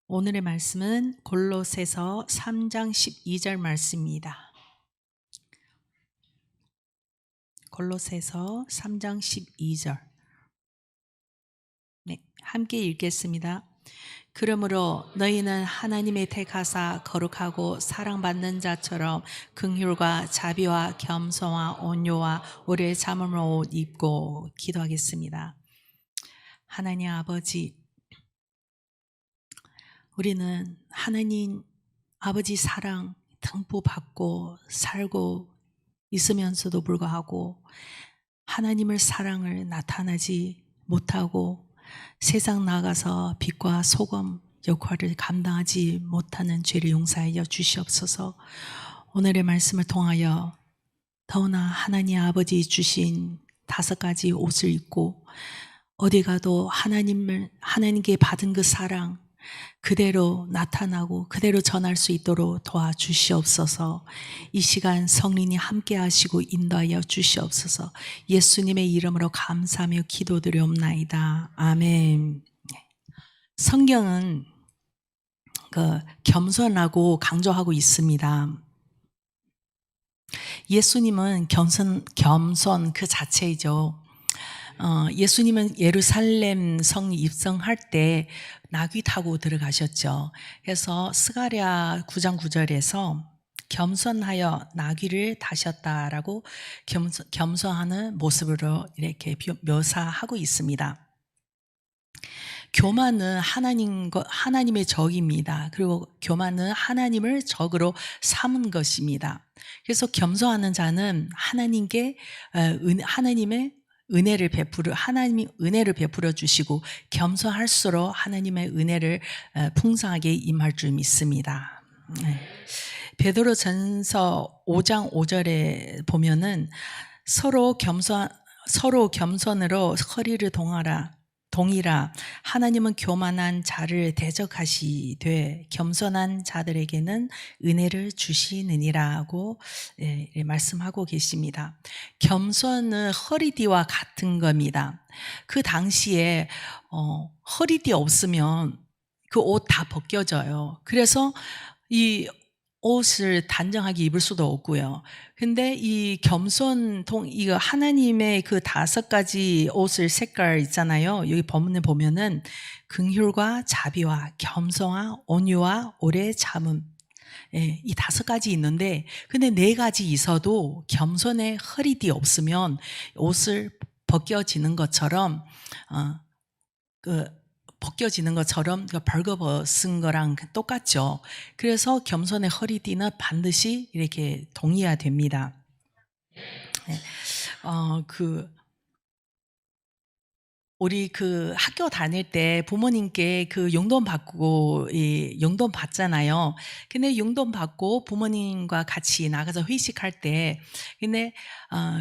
오늘의 말씀은 골로새서 3장 12절 말씀입니다. 골로새서 3장 12절. 네, 함께 읽겠습니다. 그러므로 너희는 하나님의 택하사 거룩하고 사랑받는 자처럼 긍휼과 자비와 겸손과 온유와 오래 참음을 옷 입고 기도하겠습니다. 하나님 아버지, 우리는 하나님 아버지 사랑 듬뿍 받고 살고 있으면서도 불구하고 하나님의 사랑을 나타나지 못하고 세상 나가서 빛과 소금 역할을 감당하지 못하는 죄를 용서하여 주시옵소서. 오늘의 말씀을 통하여 더구나 하나님 아버지 주신 5가지 옷을 입고 어디 가도 하나님께 받은 그 사랑 그대로 나타나고 그대로 전할 수 있도록 도와주시옵소서. 이 시간 성령이 함께 하시고 인도하여 주시옵소서. 예수님의 이름으로 감사하며 기도드리옵나이다. 아멘. 성경은 겸손하고 강조하고 있습니다. 예수님은 겸손 그 자체이죠. 예수님은 예루살렘 성 입성할 때 나귀 타고 들어가셨죠. 그래서 스가랴 9장 9절에서 겸손하여 나귀를 타셨다라고 겸손하는 모습으로 이렇게 묘사하고 있습니다. 교만은 하나님의 적입니다. 그리고 교만은 하나님을 적으로 삼은 것입니다. 그래서 겸손하는 자는 하나님의 하나님이 은혜를 베풀어 주시고 겸손할수록 하나님의 은혜를 풍성하게 임할 줄 믿습니다. 베드로전서 5장 5절에 보면은 서로 겸손으로 허리를 동이라 하나님은 교만한 자를 대적하시되 겸손한 자들에게는 은혜를 주시느니라고 말씀하고 계십니다. 겸손은 허리띠와 같은 겁니다. 그 당시에 허리띠 없으면 그 옷 다 벗겨져요. 그래서 이 옷을 단정하게 입을 수도 없고요. 근데 이 이거 하나님의 그 5가지 옷을 색깔 있잖아요. 여기 본문에 보면은 긍휼과 자비와 겸손과 온유와 오래 참음. 이 5가지 있는데, 근데 4가지 있어도 겸손의 허리띠 없으면 옷을 벗겨지는 것처럼, 벌거벗은 거랑 똑같죠. 그래서 겸손의 허리띠는 반드시 이렇게 동의해야 됩니다. 우리 학교 다닐 때 부모님께 용돈 받잖아요. 근데 용돈 받고 부모님과 같이 나가서 회식할 때, 근데,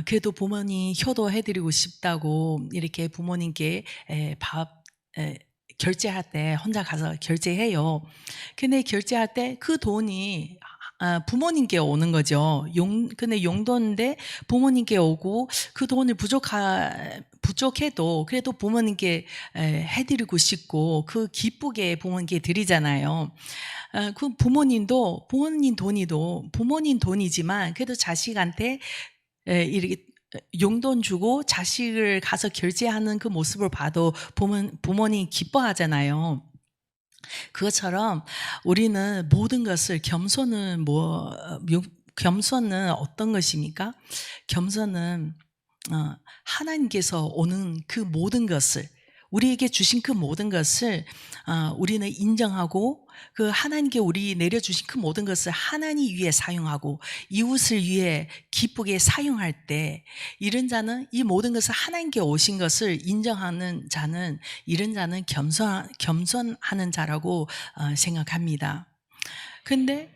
그래도 부모님 효도해드리고 싶다고 이렇게 부모님께 결제할 때 혼자 가서 결제해요. 근데 결제할 때 그 돈이 부모님께 오는 거죠. 근데 용돈인데 부모님께 오고 그 돈을 부족해도 그래도 부모님께 해드리고 싶고 그 기쁘게 부모님께 드리잖아요. 그 부모님 돈이지만 그래도 자식한테 이렇게 용돈 주고 자식을 가서 결제하는 그 모습을 봐도 부모님 기뻐하잖아요. 그것처럼 우리는 모든 것을 겸손은 어떤 것입니까? 겸손은 하나님께서 오는 그 모든 것을, 우리에게 주신 그 모든 것을 우리는 인정하고 그 하나님께 우리 내려주신 그 모든 것을 하나님 위해 사용하고 이웃을 위해 기쁘게 사용할 때, 이런 자는 이 모든 것을 하나님께 오신 것을 인정하는 자는, 이런 자는 겸손하는 자라고 생각합니다. 근데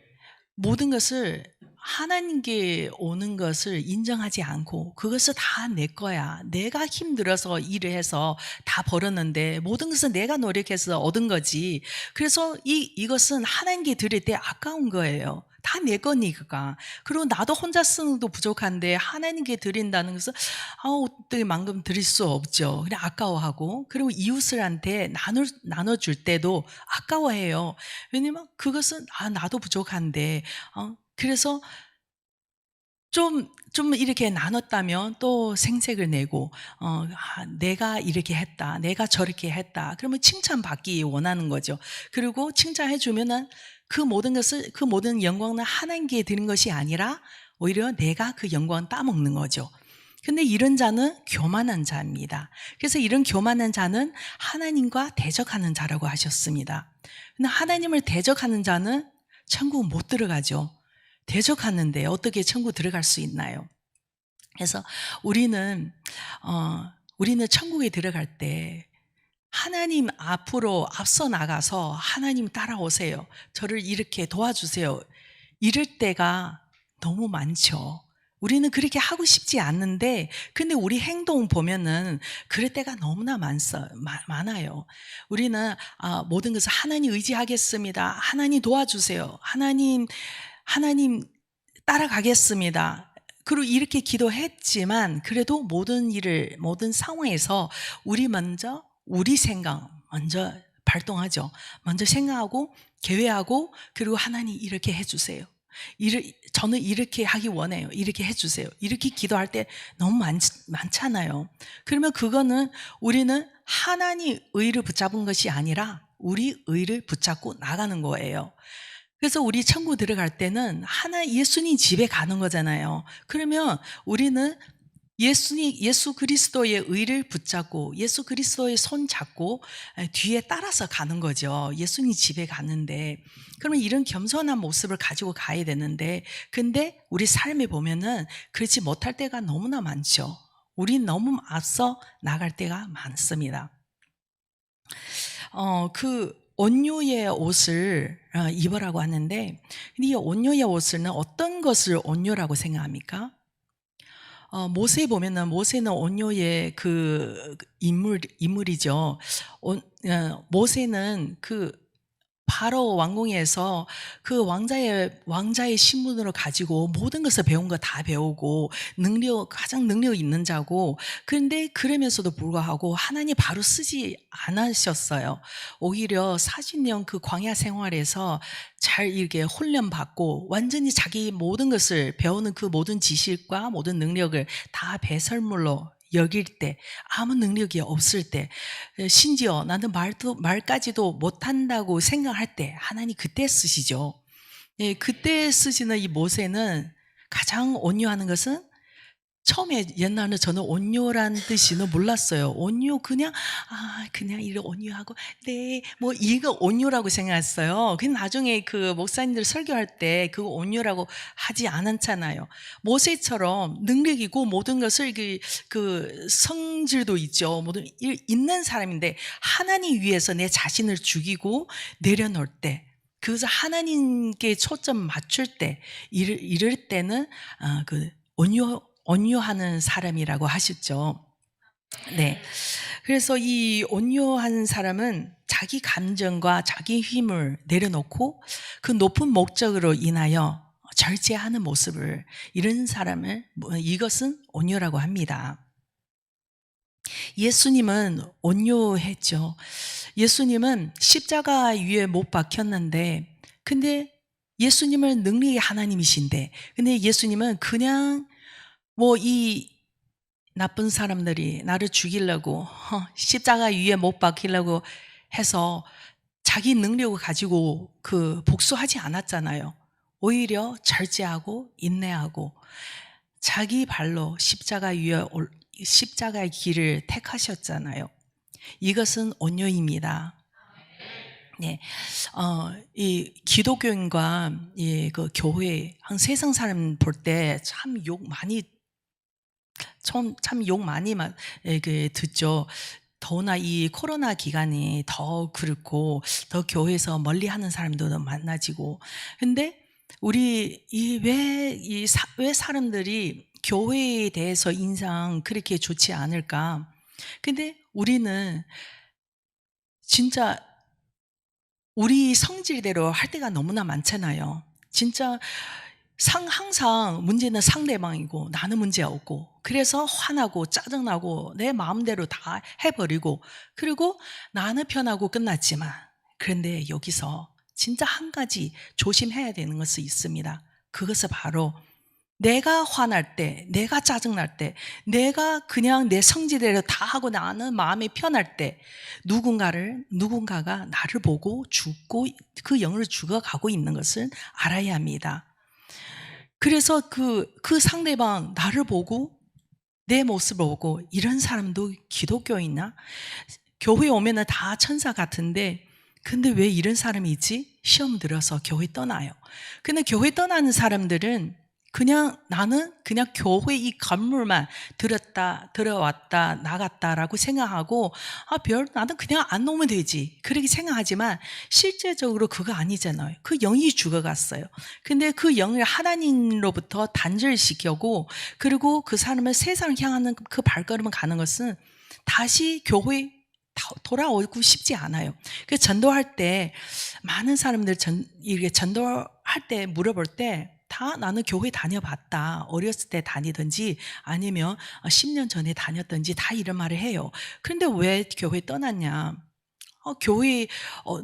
모든 것을 하나님께 오는 것을 인정하지 않고 그것을 다 내 거야, 내가 힘들어서 일을 해서 다 벌었는데 모든 것은 내가 노력해서 얻은 거지, 그래서 이것은 하나님께 드릴 때 아까운 거예요. 다 내 거니까. 그리고 나도 혼자 쓰는 것도 부족한데 하나님께 드린다는 것은 어떻게 만큼 드릴 수 없죠. 그냥 아까워하고, 그리고 이웃들한테 나눠줄 때도 아까워해요. 왜냐면 그것은 나도 부족한데, 그래서 좀 이렇게 나눴다면 또 생색을 내고, 내가 이렇게 했다, 내가 저렇게 했다. 그러면 칭찬받기 원하는 거죠. 그리고 칭찬해주면은 그 모든 것을, 그 모든 영광은 하나님께 드린 것이 아니라 오히려 내가 그 영광을 따먹는 거죠. 근데 이런 자는 교만한 자입니다. 그래서 이런 교만한 자는 하나님과 대적하는 자라고 하셨습니다. 근데 하나님을 대적하는 자는 천국 못 들어가죠. 대적하는데 어떻게 천국 들어갈 수 있나요? 그래서 우리는 천국에 들어갈 때 하나님 앞으로 앞서 나가서 하나님 따라오세요, 저를 이렇게 도와주세요, 이럴 때가 너무 많죠. 우리는 그렇게 하고 싶지 않는데, 근데 우리 행동 보면은 그럴 때가 너무나 많아요. 우리는 모든 것을 하나님 의지하겠습니다, 하나님 도와주세요, 하나님 따라가겠습니다, 그리고 이렇게 기도했지만 그래도 모든 상황에서 우리 생각 먼저 발동하죠. 먼저 생각하고 계획하고, 그리고 하나님 이렇게 해주세요, 저는 이렇게 하기 원해요, 이렇게 해주세요, 이렇게 기도할 때 너무 많잖아요. 그러면 그거는 우리는 하나님 의를 붙잡은 것이 아니라 우리 의를 붙잡고 나가는 거예요. 그래서 우리 천국 들어갈 때는 예수님 집에 가는 거잖아요. 그러면 우리는 예수 그리스도의 의를 붙잡고 예수 그리스도의 손 잡고 뒤에 따라서 가는 거죠. 예수님 집에 가는데, 그러면 이런 겸손한 모습을 가지고 가야 되는데, 근데 우리 삶에 보면은 그렇지 못할 때가 너무나 많죠. 우린 너무 앞서 나갈 때가 많습니다. 그 온유의 옷을 입으라고 하는데, 근데 이 온유의 옷은 어떤 것을 온유라고 생각합니까? 모세는 온유의 그 인물이죠. 모세는 그 바로 왕궁에서 그 왕자의 신분으로 가지고 모든 것을 배운 거 다 배우고 가장 능력 있는 자고, 그런데 그러면서도 불구하고 하나님 바로 쓰지 않으셨어요. 오히려 40년 그 광야 생활에서 잘 이렇게 훈련받고 완전히 자기 모든 것을 배우는 그 모든 지식과 모든 능력을 다 배설물로 여길 때, 아무 능력이 없을 때, 심지어 나는 말까지도 못한다고 생각할 때 하나님 그때 쓰시죠. 예, 그때 쓰시는 이 모세는 가장 온유하는 것은, 처음에 옛날에 저는 온유란 뜻이는 몰랐어요. 온유 그냥 이렇게 온유하고 뭐 이거 온유라고 생각했어요. 근데 나중에 그 목사님들 설교할 때 그거 온유라고 하지 않았잖아요. 모세처럼 능력이고 모든 것을 그 성질도 있죠. 모든 있는 사람인데 하나님 위해서 내 자신을 죽이고 내려놓을 때, 그래서 하나님께 초점 맞출 때, 이럴 때는 그 온유하는 사람이라고 하셨죠. 네. 그래서 이 온유한 사람은 자기 감정과 자기 힘을 내려놓고 그 높은 목적으로 인하여 절제하는 모습을, 이런 사람을, 이것은 온유라고 합니다. 예수님은 온유했죠. 예수님은 십자가 위에 못 박혔는데, 근데 예수님은 능력의 하나님이신데, 근데 예수님은 그냥 이 나쁜 사람들이 나를 죽이려고 십자가 위에 못 박히려고 해서 자기 능력을 가지고 그 복수하지 않았잖아요. 오히려 절제하고 인내하고 자기 발로 십자가의 길을 택하셨잖아요. 이것은 온유입니다. 네, 이 기독교인과 그 교회, 세상 사람 볼 때 참 욕 많이 듣죠. 더구나 이 코로나 기간이 더 그렇고, 더 교회에서 멀리하는 사람들도 많아지고. 근데 왜 사람들이 교회에 대해서 인상 그렇게 좋지 않을까? 근데 우리는 진짜 우리 성질대로 할 때가 너무나 많잖아요. 진짜 항상 문제는 상대방이고 나는 문제 없고, 그래서 화나고 짜증나고 내 마음대로 다 해버리고, 그리고 나는 편하고 끝났지만, 그런데 여기서 진짜 한 가지 조심해야 되는 것이 있습니다. 그것은 바로 내가 화날 때, 내가 짜증날 때, 내가 그냥 내 성질대로 다 하고 나는 마음이 편할 때, 누군가가 나를 보고 죽고 그 영을 죽어가고 있는 것을 알아야 합니다. 그래서 그 상대방 나를 보고 내 모습을 보고, 이런 사람도 기독교인이나 교회 오면은 다 천사 같은데 근데 왜 이런 사람이 있지? 시험 들어서 교회 떠나요. 근데 교회 떠나는 사람들은 나는 그냥 교회 이 건물만 들어왔다 나갔다라고 생각하고, 나는 그냥 안 오면 되지, 그렇게 생각하지만 실제적으로 그거 아니잖아요. 그 영이 죽어갔어요. 근데 그 영을 하나님로부터 단절시켜고, 그리고 그 사람을 세상을 향하는 그 발걸음을 가는 것은 다시 교회 돌아오고 싶지 않아요. 그 전도할 때 많은 사람들 이렇게 전도할 때 물어볼 때 다 나는 교회 다녀봤다. 어렸을 때 다니든지 아니면 10년 전에 다녔든지 다 이런 말을 해요. 그런데 왜 교회 떠났냐? 교회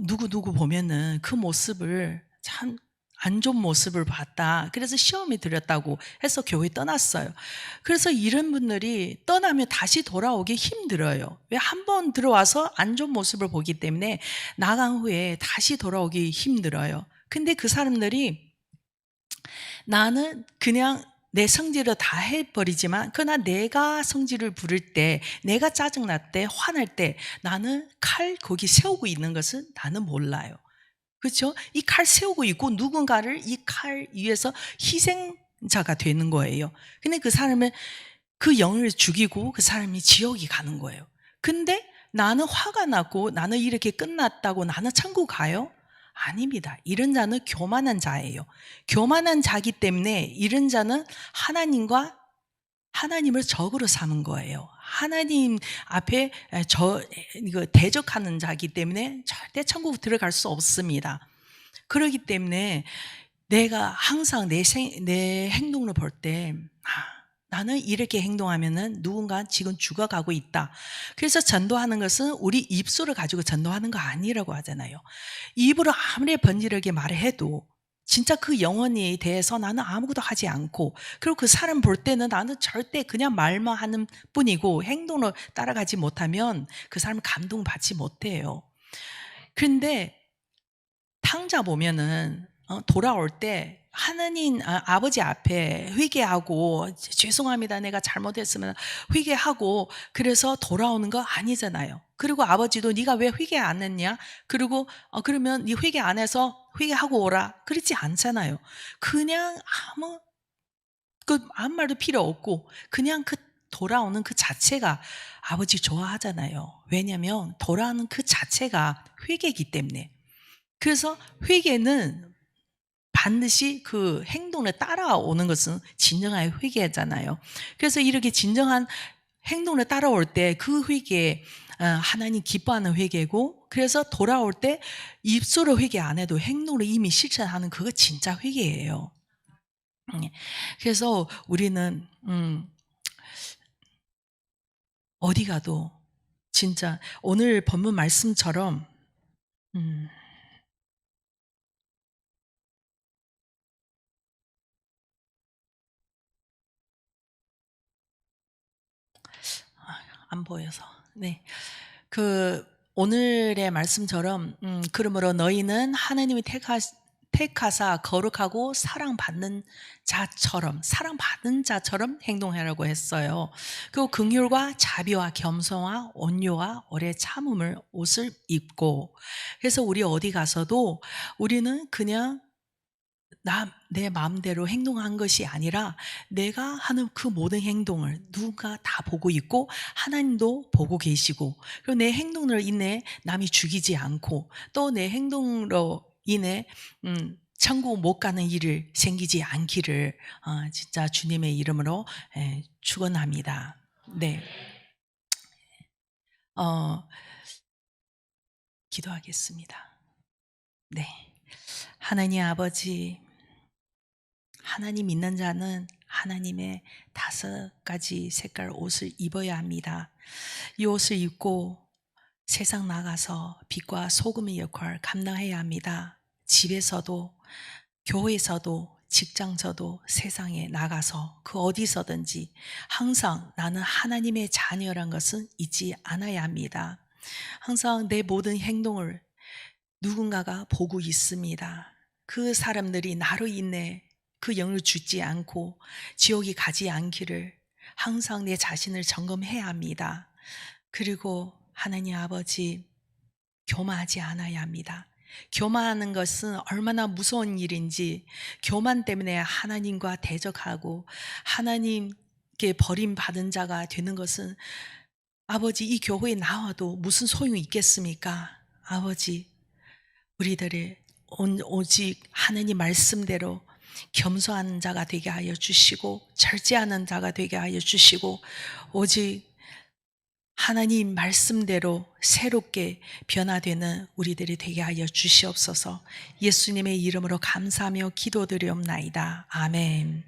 누구 보면은 그 모습을 참 안 좋은 모습을 봤다. 그래서 시험이 들었다고 해서 교회 떠났어요. 그래서 이런 분들이 떠나면 다시 돌아오기 힘들어요. 왜? 한 번 들어와서 안 좋은 모습을 보기 때문에 나간 후에 다시 돌아오기 힘들어요. 근데 그 사람들이 나는 그냥 내 성질을 다 해버리지만, 그러나 내가 성질을 부릴 때, 내가 짜증날 때, 화날 때 나는 칼 거기 세우고 있는 것은 나는 몰라요. 그렇죠? 이 칼 세우고 있고 누군가를 이 칼 위에서 희생자가 되는 거예요. 근데 그 사람은 그 영을 죽이고 그 사람이 지옥이 가는 거예요. 근데 나는 화가 났고 나는 이렇게 끝났다고 나는 천국 가요? 아닙니다. 이런 자는 교만한 자예요. 교만한 자기 때문에 이런 자는 하나님을 적으로 삼은 거예요. 하나님 앞에 이거 대적하는 자이기 때문에 절대 천국 들어갈 수 없습니다. 그렇기 때문에 내가 항상 내 행동을 볼 때, 나는 이렇게 행동하면은 누군가 지금 죽어가고 있다. 그래서 전도하는 것은 우리 입술을 가지고 전도하는 거 아니라고 하잖아요. 입으로 아무리 번지르게 말을 해도 진짜 그 영혼에 대해서 나는 아무것도 하지 않고, 그리고 그 사람 볼 때는 나는 절대 그냥 말만 하는 뿐이고 행동을 따라가지 못하면 그 사람은 감동받지 못해요. 그런데 탕자 보면은 돌아올 때 하나님 아버지 앞에 회개하고, 죄송합니다, 내가 잘못했으면 회개하고, 그래서 돌아오는 거 아니잖아요. 그리고 아버지도 네가 왜 회개 안 했냐? 그리고 그러면 네 회개 안 해서 회개하고 오라, 그렇지 않잖아요. 그냥 아무 말도 필요 없고 그냥 그 돌아오는 그 자체가 아버지 좋아하잖아요. 왜냐하면 돌아오는 그 자체가 회개이기 때문에. 그래서 회개는 반드시 그 행동을 따라오는 것은 진정한 회개잖아요. 그래서 이렇게 진정한 행동을 따라올 때 그 회개, 하나님 기뻐하는 회개고, 그래서 돌아올 때 입술로 회개 안 해도 행동으로 이미 실천하는 그거 진짜 회개예요. 그래서 우리는 어디 가도 진짜 오늘 본문 말씀처럼 음, 안 보여서. 네. 그 오늘의 말씀처럼 그러므로 너희는 하나님이 택하사 거룩하고 사랑받는 자처럼 행동하라고 했어요. 그 긍휼과 자비와 겸손과 온유와 오래 참음을 옷을 입고. 그래서 우리 어디 가서도 우리는 그냥 내 마음대로 행동한 것이 아니라 내가 하는 그 모든 행동을 누군가 다 보고 있고 하나님도 보고 계시고, 그리고 내 행동으로 인해 남이 죽이지 않고, 또 내 행동으로 인해 천국 못 가는 일을 생기지 않기를 진짜 주님의 이름으로 축원합니다. 네, 어, 기도하겠습니다. 네, 하나님 아버지, 하나님 믿는 자는 하나님의 5가지 색깔 옷을 입어야 합니다. 이 옷을 입고 세상 나가서 빛과 소금의 역할을 감당해야 합니다. 집에서도, 교회에서도, 직장서도, 세상에 나가서 그 어디서든지 항상 나는 하나님의 자녀란 것은 잊지 않아야 합니다. 항상 내 모든 행동을 누군가가 보고 있습니다. 그 사람들이 나로 인해 그 영을 주지 않고 지옥에 가지 않기를 항상 내 자신을 점검해야 합니다. 그리고 하나님 아버지, 교만하지 않아야 합니다. 교만하는 것은 얼마나 무서운 일인지, 교만 때문에 하나님과 대적하고 하나님께 버림받은 자가 되는 것은, 아버지, 이 교회에 나와도 무슨 소용이 있겠습니까? 아버지, 우리들을 오직 하나님 말씀대로 겸손한 자가 되게 하여 주시고, 절제하는 자가 되게 하여 주시고, 오직 하나님 말씀대로 새롭게 변화되는 우리들이 되게 하여 주시옵소서. 예수님의 이름으로 감사하며 기도드리옵나이다. 아멘.